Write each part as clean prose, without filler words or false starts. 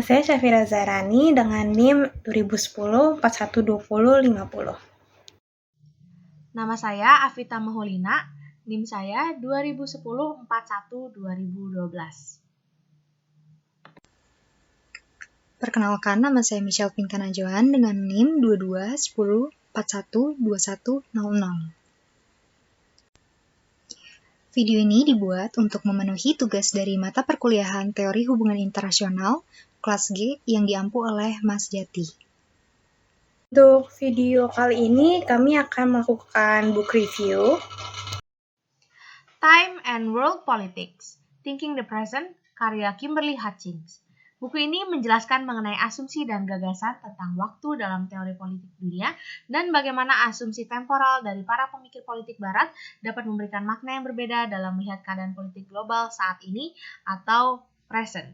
Saya Syafira Zarani dengan NIM 2010 412050. Nama saya Afita Maholina, NIM saya 2010 41 2012. Perkenalkan, nama saya Michelle Pinkana Johan dengan NIM 2210412100. Video ini dibuat untuk memenuhi tugas dari mata perkuliahan Teori Hubungan Internasional kelas G yang diampu oleh Mas Jati. Untuk video kali ini kami akan melakukan book review. Time and World Politics, Thinking the Present, karya Kimberly Hutchings. Buku ini menjelaskan mengenai asumsi dan gagasan tentang waktu dalam teori politik dunia dan bagaimana asumsi temporal dari para pemikir politik barat dapat memberikan makna yang berbeda dalam melihat keadaan politik global saat ini atau present.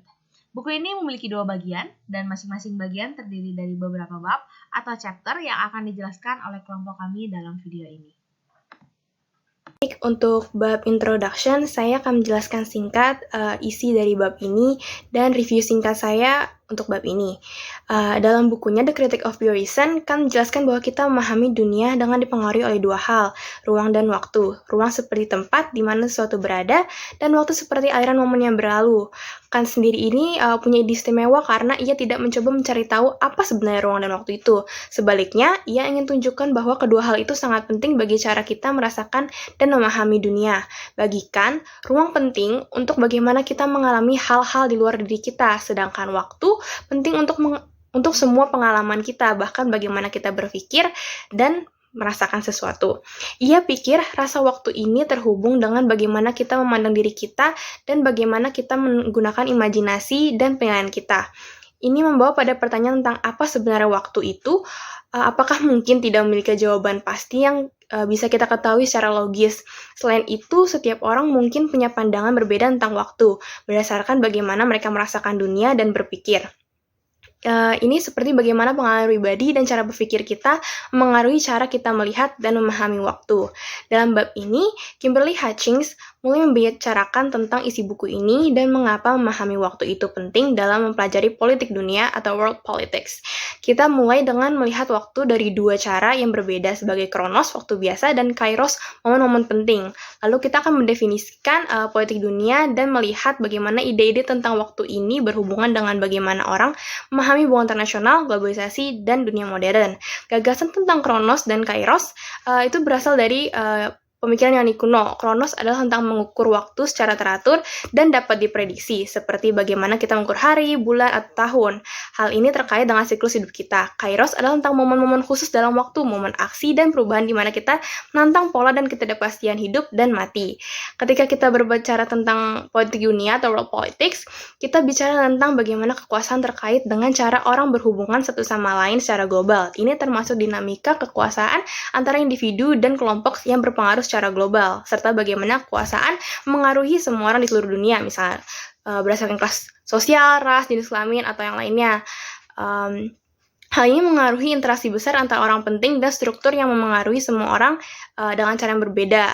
Buku ini memiliki 2 bagian dan masing-masing bagian terdiri dari beberapa bab atau chapter yang akan dijelaskan oleh kelompok kami dalam video ini. Untuk bab introduction, saya akan menjelaskan singkat isi dari bab ini dan review singkat saya untuk bab ini. Dalam bukunya The Critique of Pure Reason kan menjelaskan bahwa kita memahami dunia dengan dipengaruhi oleh 2 hal, ruang dan waktu. Ruang seperti tempat di mana sesuatu berada, dan waktu seperti aliran momen yang berlalu. Kant sendiri ini punya ide istimewa karena ia tidak mencoba mencari tahu apa sebenarnya ruang dan waktu itu. Sebaliknya, ia ingin tunjukkan bahwa kedua hal itu sangat penting bagi cara kita merasakan dan memahami dunia. Bagi Kant, ruang penting untuk bagaimana kita mengalami hal-hal di luar diri kita, sedangkan waktu penting untuk semua pengalaman kita, bahkan bagaimana kita berpikir dan merasakan sesuatu. Ia pikir rasa waktu ini terhubung dengan bagaimana kita memandang diri kita dan bagaimana kita menggunakan imajinasi dan penilaian kita. Ini membawa pada pertanyaan tentang apa sebenarnya waktu itu, apakah mungkin tidak memiliki jawaban pasti yang bisa kita ketahui secara logis. Selain itu, setiap orang mungkin punya pandangan berbeda tentang waktu, berdasarkan bagaimana mereka merasakan dunia dan berpikir. Ini seperti bagaimana pengalaman pribadi dan cara berpikir kita mengaruhi cara kita melihat dan memahami waktu. Dalam bab ini, Kimberly Hutchings mulai membicarakan tentang isi buku ini dan mengapa memahami waktu itu penting dalam mempelajari politik dunia atau world politics. Kita mulai dengan melihat waktu dari 2 cara yang berbeda sebagai kronos, waktu biasa, dan kairos, momen-momen penting. Lalu kita akan mendefinisikan politik dunia dan melihat bagaimana ide-ide tentang waktu ini berhubungan dengan bagaimana orang memahami hubungan internasional, globalisasi, dan dunia modern. Gagasan tentang kronos dan kairos itu berasal dari pemikiran Yunani kuno. Kronos adalah tentang mengukur waktu secara teratur dan dapat diprediksi, seperti bagaimana kita mengukur hari, bulan, atau tahun. Hal ini terkait dengan siklus hidup kita. Kairos adalah tentang momen-momen khusus dalam waktu, momen aksi dan perubahan di mana kita menantang pola dan ketidakpastian hidup dan mati. Ketika kita berbicara tentang politik dunia atau world politics, kita bicara tentang bagaimana kekuasaan terkait dengan cara orang berhubungan satu sama lain secara global. Ini termasuk dinamika kekuasaan antara individu dan kelompok yang berpengaruh secara global, serta bagaimana kekuasaan mengaruhi semua orang di seluruh dunia, misalnya berdasarkan kelas sosial, ras, jenis kelamin, atau yang lainnya. Hal ini mengaruhi interaksi besar antara orang penting dan struktur yang memengaruhi semua orang dengan cara yang berbeda.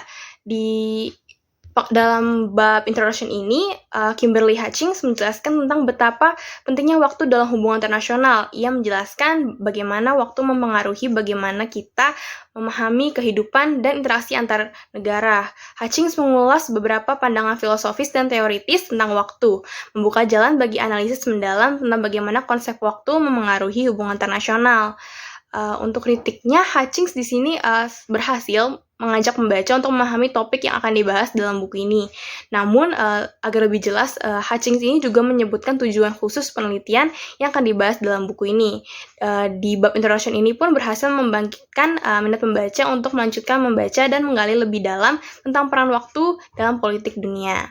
Dalam bab introduction ini, Kimberly Hutchings menjelaskan tentang betapa pentingnya waktu dalam hubungan internasional. Ia menjelaskan bagaimana waktu mempengaruhi bagaimana kita memahami kehidupan dan interaksi antar negara. Hutchings mengulas beberapa pandangan filosofis dan teoritis tentang waktu, membuka jalan bagi analisis mendalam tentang bagaimana konsep waktu memengaruhi hubungan internasional. Untuk kritiknya, Hutchings di sini berhasil mengajak pembaca untuk memahami topik yang akan dibahas dalam buku ini. Namun, agar lebih jelas, Hutchings ini juga menyebutkan tujuan khusus penelitian yang akan dibahas dalam buku ini. Di bab introduction ini pun berhasil membangkitkan minat pembaca untuk melanjutkan membaca dan menggali lebih dalam tentang peran waktu dalam politik dunia.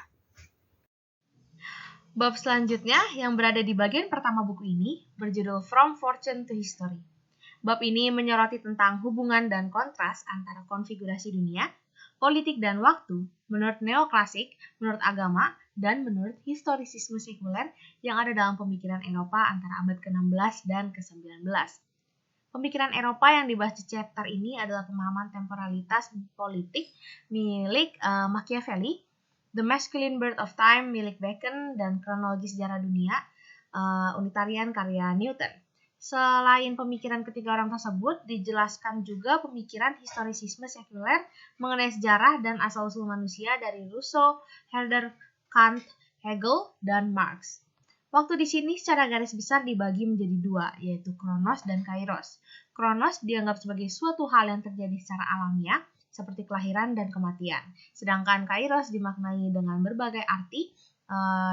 Bab selanjutnya yang berada di bagian pertama buku ini berjudul From Fortune to History. Bab ini menyoroti tentang hubungan dan kontras antara konfigurasi dunia, politik dan waktu menurut neoklasik, menurut agama, dan menurut historisisme sekuler yang ada dalam pemikiran Eropa antara abad ke-16 dan ke-19. Pemikiran Eropa yang dibahas di chapter ini adalah pemahaman temporalitas politik milik Machiavelli, The Masculine Birth of Time milik Bacon, dan kronologi sejarah dunia Unitarian karya Newton. Selain pemikiran ketiga orang tersebut, dijelaskan juga pemikiran historisisme sekuler mengenai sejarah dan asal-usul manusia dari Rousseau, Herder, Kant, Hegel, dan Marx. Waktu di sini secara garis besar dibagi menjadi dua, yaitu Kronos dan Kairos. Kronos dianggap sebagai suatu hal yang terjadi secara alamiah, seperti kelahiran dan kematian. Sedangkan Kairos dimaknai dengan berbagai arti,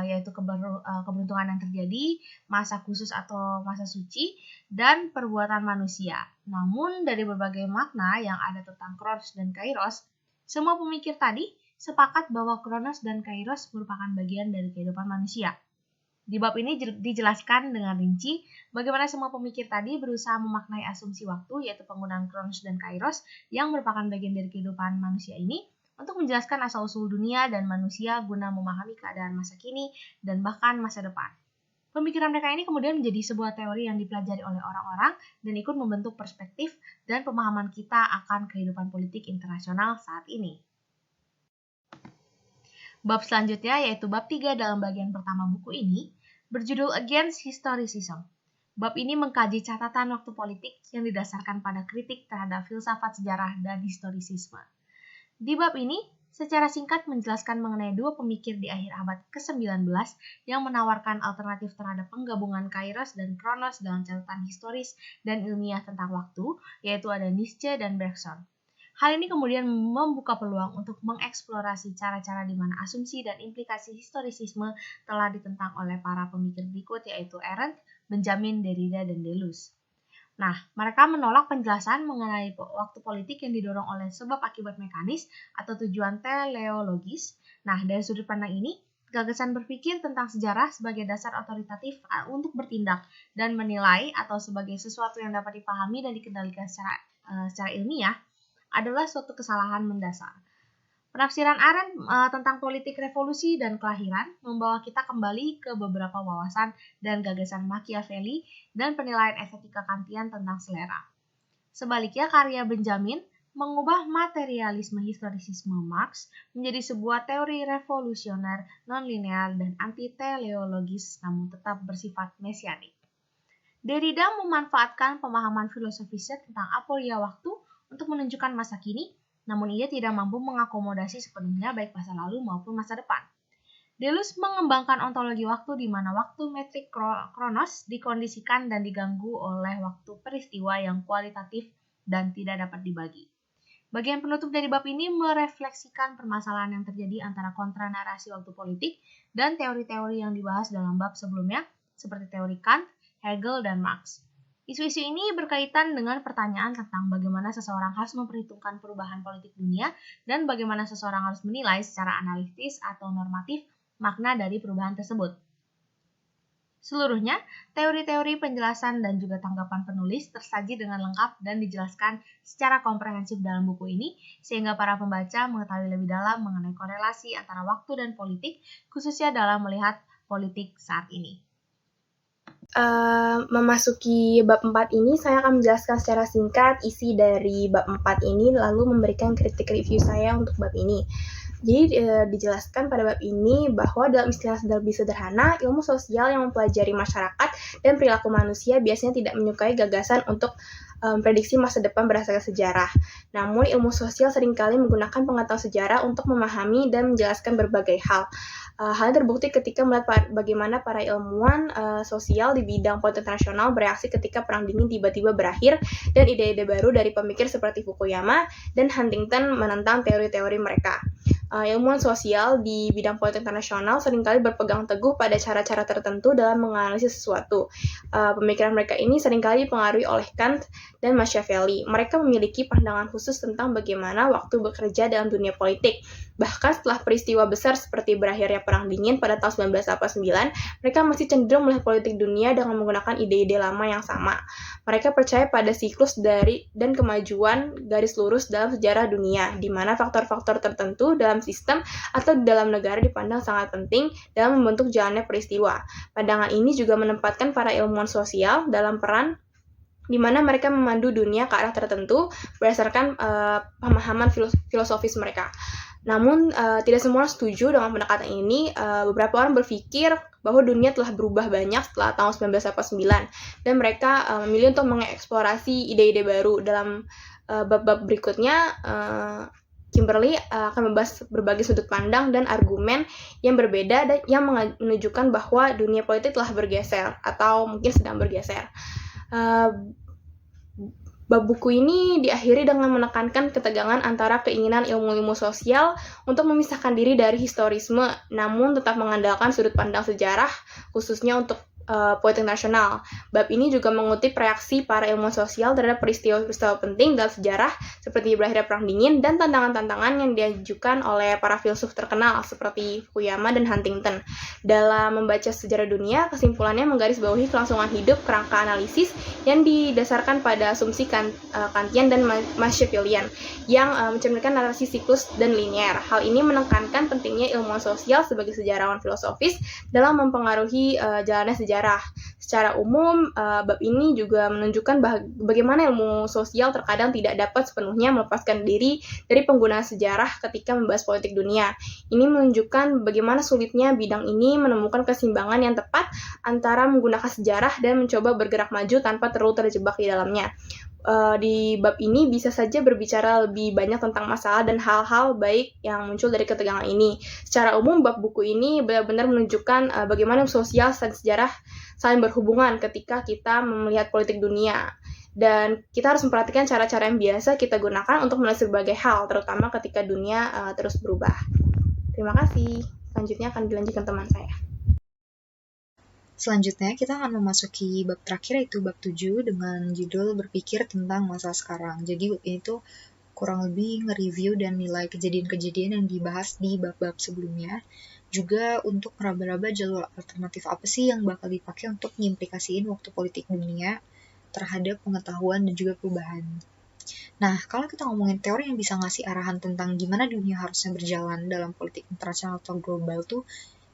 yaitu keberuntungan yang terjadi, masa khusus atau masa suci, dan perbuatan manusia. Namun dari berbagai makna yang ada tentang Kronos dan Kairos, semua pemikir tadi sepakat bahwa Kronos dan Kairos merupakan bagian dari kehidupan manusia. Di bab ini dijelaskan dengan rinci bagaimana semua pemikir tadi berusaha memaknai asumsi waktu, yaitu penggunaan Kronos dan Kairos yang merupakan bagian dari kehidupan manusia ini untuk menjelaskan asal-usul dunia dan manusia guna memahami keadaan masa kini dan bahkan masa depan. Pemikiran mereka ini kemudian menjadi sebuah teori yang dipelajari oleh orang-orang dan ikut membentuk perspektif dan pemahaman kita akan kehidupan politik internasional saat ini. Bab selanjutnya yaitu bab 3 dalam bagian pertama buku ini berjudul Against Historicism. Bab ini mengkaji catatan waktu politik yang didasarkan pada kritik terhadap filsafat sejarah dan historisisme. Di bab ini, secara singkat menjelaskan mengenai dua pemikir di akhir abad ke-19 yang menawarkan alternatif terhadap penggabungan Kairos dan Kronos dalam catatan historis dan ilmiah tentang waktu, yaitu ada Nietzsche dan Bergson. Hal ini kemudian membuka peluang untuk mengeksplorasi cara-cara di mana asumsi dan implikasi historisisme telah ditentang oleh para pemikir berikut, yaitu Arendt, Benjamin, Derrida, dan Deleuze. Nah, mereka menolak penjelasan mengenai waktu politik yang didorong oleh sebab akibat mekanis atau tujuan teleologis. Nah, dari sudut pandang ini, gagasan berpikir tentang sejarah sebagai dasar otoritatif untuk bertindak dan menilai atau sebagai sesuatu yang dapat dipahami dan dikendalikan secara ilmiah adalah suatu kesalahan mendasar. Penafsiran Arendt tentang politik revolusi dan kelahiran membawa kita kembali ke beberapa wawasan dan gagasan Machiavelli dan penilaian estetika Kantian tentang selera. Sebaliknya, karya Benjamin mengubah materialisme historisisme Marx menjadi sebuah teori revolusioner, non-linear, dan anti-teleologis namun tetap bersifat mesianik. Derrida memanfaatkan pemahaman filosofisnya tentang aporia waktu untuk menunjukkan masa kini, namun ia tidak mampu mengakomodasi sepenuhnya baik masa lalu maupun masa depan. Deleuze mengembangkan ontologi waktu di mana waktu metrik Kronos dikondisikan dan diganggu oleh waktu peristiwa yang kualitatif dan tidak dapat dibagi. Bagian penutup dari bab ini merefleksikan permasalahan yang terjadi antara kontra narasi waktu politik dan teori-teori yang dibahas dalam bab sebelumnya, seperti teori Kant, Hegel, dan Marx. Isu-isu ini berkaitan dengan pertanyaan tentang bagaimana seseorang harus memperhitungkan perubahan politik dunia dan bagaimana seseorang harus menilai secara analitis atau normatif makna dari perubahan tersebut. Seluruhnya, teori-teori penjelasan dan juga tanggapan penulis tersaji dengan lengkap dan dijelaskan secara komprehensif dalam buku ini, sehingga para pembaca mengetahui lebih dalam mengenai korelasi antara waktu dan politik, khususnya dalam melihat politik saat ini. Memasuki bab 4 ini, saya akan menjelaskan secara singkat isi dari bab 4 ini, lalu memberikan kritik review saya untuk bab ini. Jadi dijelaskan pada bab ini bahwa dalam istilah lebih sederhana, ilmu sosial yang mempelajari masyarakat dan perilaku manusia biasanya tidak menyukai gagasan untuk prediksi masa depan berdasarkan sejarah. Namun ilmu sosial seringkali menggunakan pengetahuan sejarah untuk memahami dan menjelaskan berbagai hal. Hal ini terbukti ketika melihat bagaimana para ilmuwan sosial di bidang politik internasional bereaksi ketika Perang Dingin tiba-tiba berakhir dan ide-ide baru dari pemikir seperti Fukuyama dan Huntington menentang teori-teori mereka. Ilmuwan sosial di bidang politik internasional seringkali berpegang teguh pada cara-cara tertentu dalam menganalisis sesuatu. Pemikiran mereka ini seringkali dipengaruhi oleh Kant dan Machiavelli. Mereka memiliki pandangan khusus tentang bagaimana waktu bekerja dalam dunia politik. Bahkan setelah peristiwa besar seperti berakhirnya Perang Dingin pada tahun 1989, mereka masih cenderung melihat politik dunia dengan menggunakan ide-ide lama yang sama. Mereka percaya pada siklus dan kemajuan garis lurus dalam sejarah dunia, di mana faktor-faktor tertentu dalam sistem atau di dalam negara dipandang sangat penting dalam membentuk jalannya peristiwa. Pandangan ini juga menempatkan para ilmuwan sosial dalam peran di mana mereka memandu dunia ke arah tertentu berdasarkan pemahaman filosofis mereka. Namun, tidak semua orang setuju dengan pendekatan ini. Beberapa orang berpikir bahwa dunia telah berubah banyak setelah tahun 1989, dan mereka memilih untuk mengeksplorasi ide-ide baru. Dalam bab-bab berikutnya, Kimberly akan membahas berbagai sudut pandang dan argumen yang berbeda dan yang menunjukkan bahwa dunia politik telah bergeser atau mungkin sedang bergeser. Bab buku ini diakhiri dengan menekankan ketegangan antara keinginan ilmu-ilmu sosial untuk memisahkan diri dari historisme, namun tetap mengandalkan sudut pandang sejarah, khususnya untuk politik nasional. Bab ini juga mengutip reaksi para ilmuwan sosial terhadap peristiwa-peristiwa penting dalam sejarah seperti berakhirnya Perang Dingin dan tantangan-tantangan yang diajukan oleh para filsuf terkenal seperti Fukuyama dan Huntington. Dalam membaca sejarah dunia, kesimpulannya menggarisbawahi kelangsungan hidup kerangka analisis yang didasarkan pada asumsi Kantian dan Machiavellian yang mencerminkan narasi siklus dan linier. Hal ini menekankan pentingnya ilmuwan sosial sebagai sejarawan filosofis dalam mempengaruhi jalannya sejarah. Secara umum, bab ini juga menunjukkan bagaimana ilmu sosial terkadang tidak dapat sepenuhnya melepaskan diri dari penggunaan sejarah ketika membahas politik dunia. Ini menunjukkan bagaimana sulitnya bidang ini menemukan keseimbangan yang tepat antara menggunakan sejarah dan mencoba bergerak maju tanpa terlalu terjebak di dalamnya. Di bab ini bisa saja berbicara lebih banyak tentang masalah dan hal-hal baik yang muncul dari ketegangan ini. Secara umum, bab buku ini benar-benar menunjukkan bagaimana sosial dan sejarah saling berhubungan ketika kita melihat politik dunia. Dan kita harus memperhatikan cara-cara yang biasa kita gunakan untuk melihat berbagai hal, terutama ketika dunia terus berubah. Terima kasih. Selanjutnya akan dilanjutkan teman saya. Selanjutnya kita akan memasuki bab terakhir, yaitu bab 7 dengan judul berpikir tentang masa sekarang. Jadi bab ini tuh kurang lebih nge-review dan nilai kejadian-kejadian yang dibahas di bab-bab sebelumnya. Juga untuk meraba-raba jalur alternatif apa sih yang bakal dipakai untuk mengimplikasiin waktu politik dunia terhadap pengetahuan dan juga perubahan. Nah, kalau kita ngomongin teori yang bisa ngasih arahan tentang gimana dunia harusnya berjalan dalam politik internasional atau global tuh,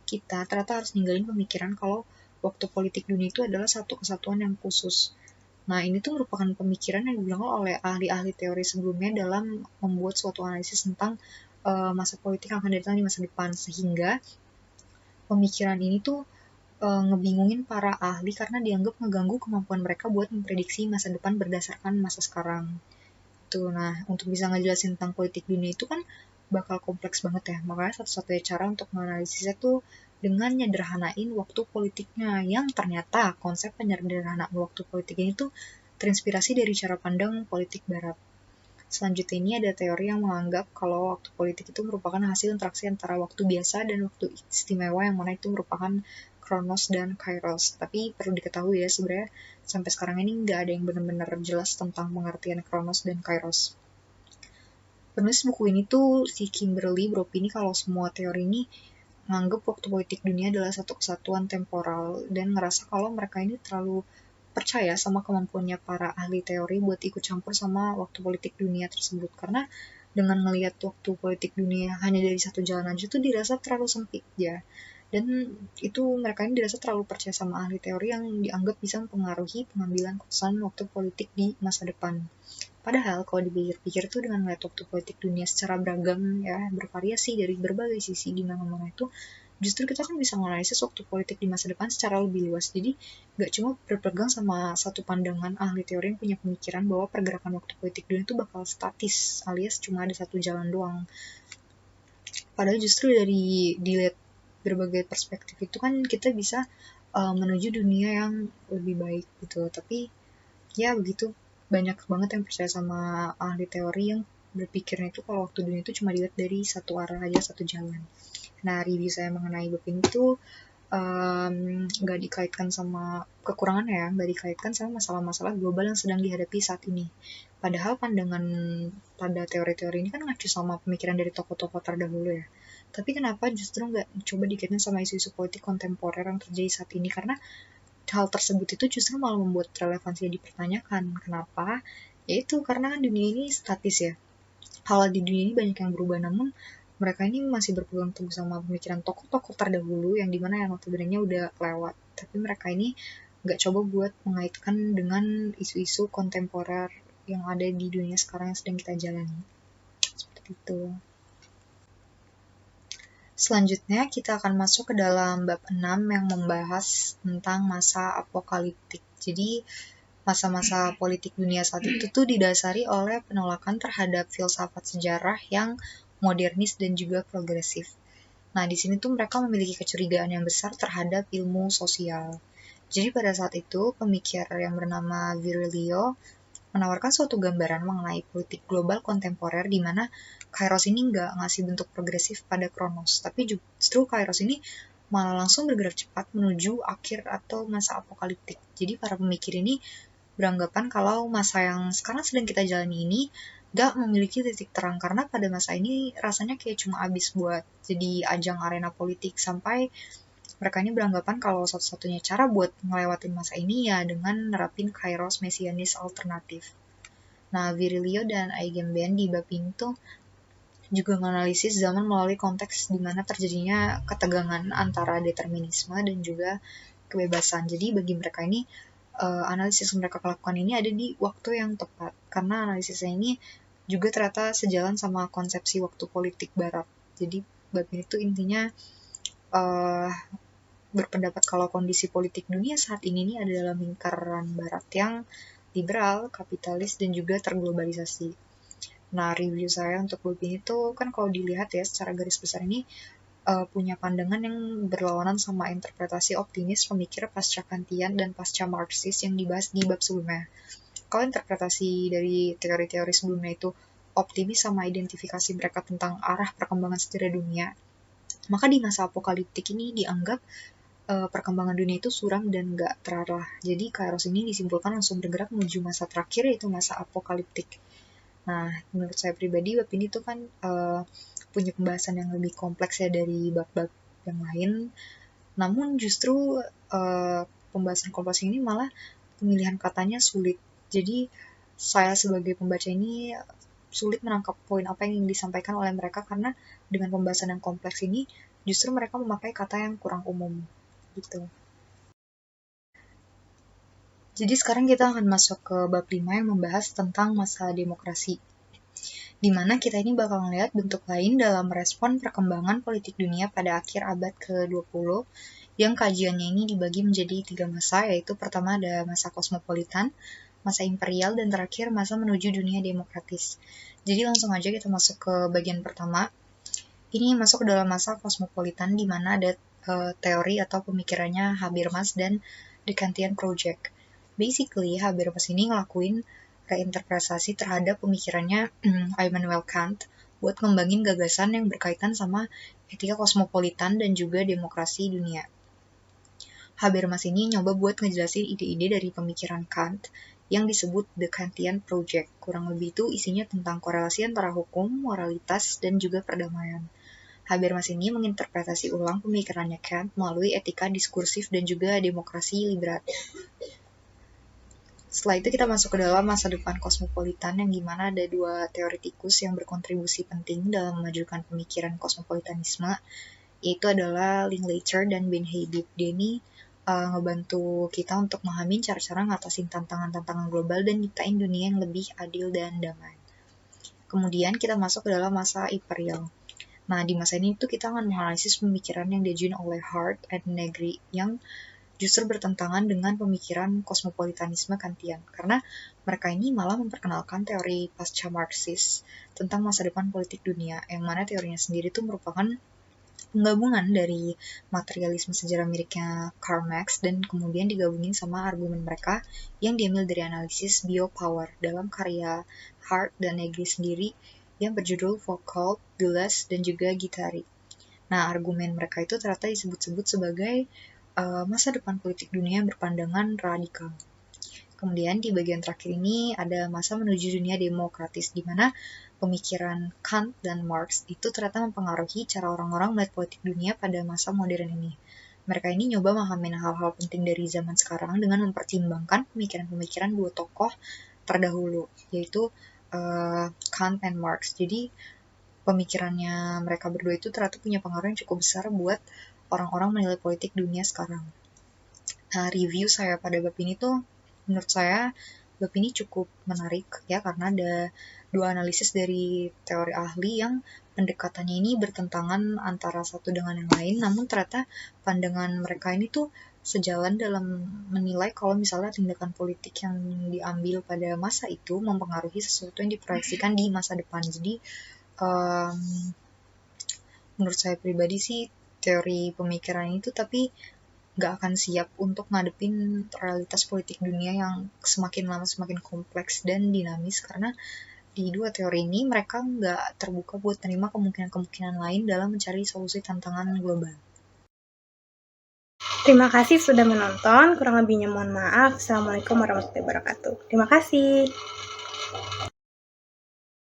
kita ternyata harus ninggalin pemikiran kalau waktu politik dunia itu adalah satu kesatuan yang khusus. Nah, ini tuh merupakan pemikiran yang dibilang oleh ahli-ahli teori sebelumnya dalam membuat suatu analisis tentang masa politik yang akan datang di masa depan. Sehingga pemikiran ini tuh ngebingungin para ahli karena dianggap ngeganggu kemampuan mereka buat memprediksi masa depan berdasarkan masa sekarang. Tuh, nah, untuk bisa ngejelasin tentang politik dunia itu kan bakal kompleks banget ya. Makanya satu-satunya cara untuk menganalisisnya tuh dengan nyederhanain waktu politiknya, yang ternyata konsep penyederhanaan waktu politik ini tuh terinspirasi dari cara pandang politik barat. Selanjutnya ini ada teori yang menganggap kalau waktu politik itu merupakan hasil interaksi antara waktu biasa dan waktu istimewa, yang mana itu merupakan Kronos dan Kairos. Tapi perlu diketahui ya, sebenarnya sampai sekarang ini nggak ada yang benar-benar jelas tentang pengertian Kronos dan Kairos. Penulis buku ini tuh si Kimberly beropini kalau semua teori ini menganggap waktu politik dunia adalah satu kesatuan temporal dan ngerasa kalau mereka ini terlalu percaya sama kemampuannya para ahli teori buat ikut campur sama waktu politik dunia tersebut. Karena dengan melihat waktu politik dunia hanya dari satu jalan aja tuh dirasa terlalu sempit ya. Dan itu mereka ini dirasa terlalu percaya sama ahli teori yang dianggap bisa mempengaruhi pengambilan keputusan waktu politik di masa depan. Padahal kalau dipikir-pikir tuh dengan melihat waktu politik dunia secara beragam ya, bervariasi dari berbagai sisi di mana-mana itu, justru kita kan bisa menganalisis waktu politik di masa depan secara lebih luas. Jadi gak cuma berpegang sama satu pandangan ahli teori yang punya pemikiran bahwa pergerakan waktu politik dunia itu bakal statis alias cuma ada satu jalan doang. Padahal justru dari dilihat berbagai perspektif itu kan kita bisa menuju dunia yang lebih baik gitu. Tapi ya begitu, banyak banget yang percaya sama ahli teori yang berpikirnya itu kalau waktu dunia itu cuma dilihat dari satu arah aja, satu jalan. Nah, review saya mengenai bab ini tuh nggak dikaitkan sama kekurangannya ya, nggak dikaitkan sama masalah-masalah global yang sedang dihadapi saat ini. Padahal pandangan pada teori-teori ini kan ngacu sama pemikiran dari tokoh-tokoh terdahulu ya. Tapi kenapa justru nggak coba dikaitkan sama isu-isu politik kontemporer yang terjadi saat ini? Karena hal tersebut itu justru malah membuat relevansinya dipertanyakan. Kenapa? Yaitu karena kan dunia ini statis ya. Hal di dunia ini banyak yang berubah, namun mereka ini masih berpegang teguh sama pemikiran tokoh-tokoh terdahulu yang dimana yang sebenarnya udah lewat. Tapi mereka ini nggak coba buat mengaitkan dengan isu-isu kontemporer yang ada di dunia sekarang yang sedang kita jalani. Seperti itu. Selanjutnya kita akan masuk ke dalam bab 6 yang membahas tentang masa apokaliptik. Jadi masa-masa politik dunia saat itu tuh didasari oleh penolakan terhadap filsafat sejarah yang modernis dan juga progresif. Nah, di sini tuh mereka memiliki kecurigaan yang besar terhadap ilmu sosial. Jadi pada saat itu, pemikir yang bernama Virilio menawarkan suatu gambaran mengenai politik global kontemporer di mana Kairos ini nggak ngasih bentuk progresif pada Kronos, tapi justru Kairos ini malah langsung bergerak cepat menuju akhir atau masa apokaliptik. Jadi para pemikir ini beranggapan kalau masa yang sekarang sedang kita jalani ini nggak memiliki titik terang, karena pada masa ini rasanya kayak cuma abis buat jadi ajang arena politik, sampai mereka ini beranggapan kalau satu-satunya cara buat ngelewatin masa ini ya dengan nerapin Kairos Mesianis alternatif. Nah, Virilio dan Agamben di bab ini tuh juga menganalisis zaman melalui konteks di mana terjadinya ketegangan antara determinisme dan juga kebebasan. Jadi bagi mereka ini analisis yang mereka lakukan ini ada di waktu yang tepat, karena analisisnya ini juga ternyata sejalan sama konsepsi waktu politik barat. Jadi bab ini tuh intinya berpendapat kalau kondisi politik dunia saat ini nih ada dalam lingkaran barat yang liberal, kapitalis, dan juga terglobalisasi. Nah, review saya untuk bab ini tuh kan kalau dilihat ya secara garis besar ini punya pandangan yang berlawanan sama interpretasi optimis pemikir pasca Kantian dan pasca Marxis yang dibahas di bab sebelumnya. Kalau interpretasi dari teori-teori sebelumnya itu optimis sama identifikasi mereka tentang arah perkembangan sejarah dunia, maka di masa apokaliptik ini dianggap perkembangan dunia itu suram dan gak terarah. Jadi Kairos ini disimpulkan langsung bergerak menuju masa terakhir, yaitu masa apokaliptik. Nah, menurut saya pribadi bab ini tuh kan punya pembahasan yang lebih kompleks ya dari bab-bab yang lain. Namun justru pembahasan kompleks ini malah pemilihan katanya sulit. Jadi saya sebagai pembaca ini sulit menangkap poin apa yang ingin disampaikan oleh mereka, karena dengan pembahasan yang kompleks ini justru mereka memakai kata yang kurang umum gitu. Jadi sekarang kita akan masuk ke bab 5 yang membahas tentang masa demokrasi, di mana kita ini bakal melihat bentuk lain dalam respon perkembangan politik dunia pada akhir abad ke-20, yang kajiannya ini dibagi menjadi 3 masa, yaitu pertama ada masa kosmopolitan, masa imperial, dan terakhir masa menuju dunia demokratis. Jadi langsung aja kita masuk ke bagian pertama. Ini masuk ke dalam masa kosmopolitan, di mana ada teori atau pemikirannya Habermas dan The Kantian Project. Basically, Habermas ini ngelakuin reinterpretasi terhadap pemikirannya Immanuel Kant buat ngembangin gagasan yang berkaitan sama etika kosmopolitan dan juga demokrasi dunia. Habermas ini nyoba buat ngejelasin ide-ide dari pemikiran Kant yang disebut The Kantian Project. Kurang lebih itu isinya tentang korelasi antara hukum, moralitas, dan juga perdamaian. Habermas ini menginterpretasi ulang pemikirannya Kant melalui etika diskursif dan juga demokrasi liberatif. Setelah itu kita masuk ke dalam masa depan kosmopolitan, yang dimana ada 2 teoretikus yang berkontribusi penting dalam memajukan pemikiran kosmopolitanisme, yaitu adalah Linklater dan Ben Hadid. Dia ini ngebantu kita untuk memahami cara-cara ngatasin tantangan-tantangan global dan nyiptain dunia yang lebih adil dan damai. Kemudian kita masuk ke dalam masa imperial. Nah, di masa ini tuh kita akan menganalisis pemikiran yang diajuin oleh Hart and Negri yang justru bertentangan dengan pemikiran kosmopolitanisme Kantian, karena mereka ini malah memperkenalkan teori pasca Marxis tentang masa depan politik dunia, yang mana teorinya sendiri itu merupakan penggabungan dari materialisme sejarah miliknya Karl Marx dan kemudian digabungin sama argumen mereka yang diambil dari analisis biopower dalam karya Hart dan Negri sendiri yang berjudul Foucault, Deleuze, dan juga Guattari. Nah, argumen mereka itu ternyata disebut-sebut sebagai masa depan politik dunia yang berpandangan radikal. Kemudian di bagian terakhir ini ada masa menuju dunia demokratis, di mana pemikiran Kant dan Marx itu ternyata mempengaruhi cara orang-orang melihat politik dunia pada masa modern ini. Mereka ini nyoba memahamin hal-hal penting dari zaman sekarang dengan mempertimbangkan pemikiran-pemikiran 2 tokoh terdahulu, yaitu Kant dan Marx. Jadi pemikirannya mereka berdua itu ternyata punya pengaruh yang cukup besar buat orang-orang menilai politik dunia sekarang. Nah, review saya pada bab ini tuh menurut saya bab ini cukup menarik ya, karena ada dua analisis dari teori ahli yang pendekatannya ini bertentangan antara satu dengan yang lain, namun ternyata pandangan mereka ini tuh sejalan dalam menilai kalau misalnya tindakan politik yang diambil pada masa itu mempengaruhi sesuatu yang diproyeksikan di masa depan. Jadi menurut saya pribadi sih teori pemikiran itu tapi nggak akan siap untuk ngadepin realitas politik dunia yang semakin lama semakin kompleks dan dinamis, karena di dua teori ini mereka nggak terbuka buat menerima kemungkinan-kemungkinan lain dalam mencari solusi tantangan global. Terima kasih sudah menonton. Kurang lebihnya mohon maaf. Assalamualaikum warahmatullahi wabarakatuh. Terima kasih.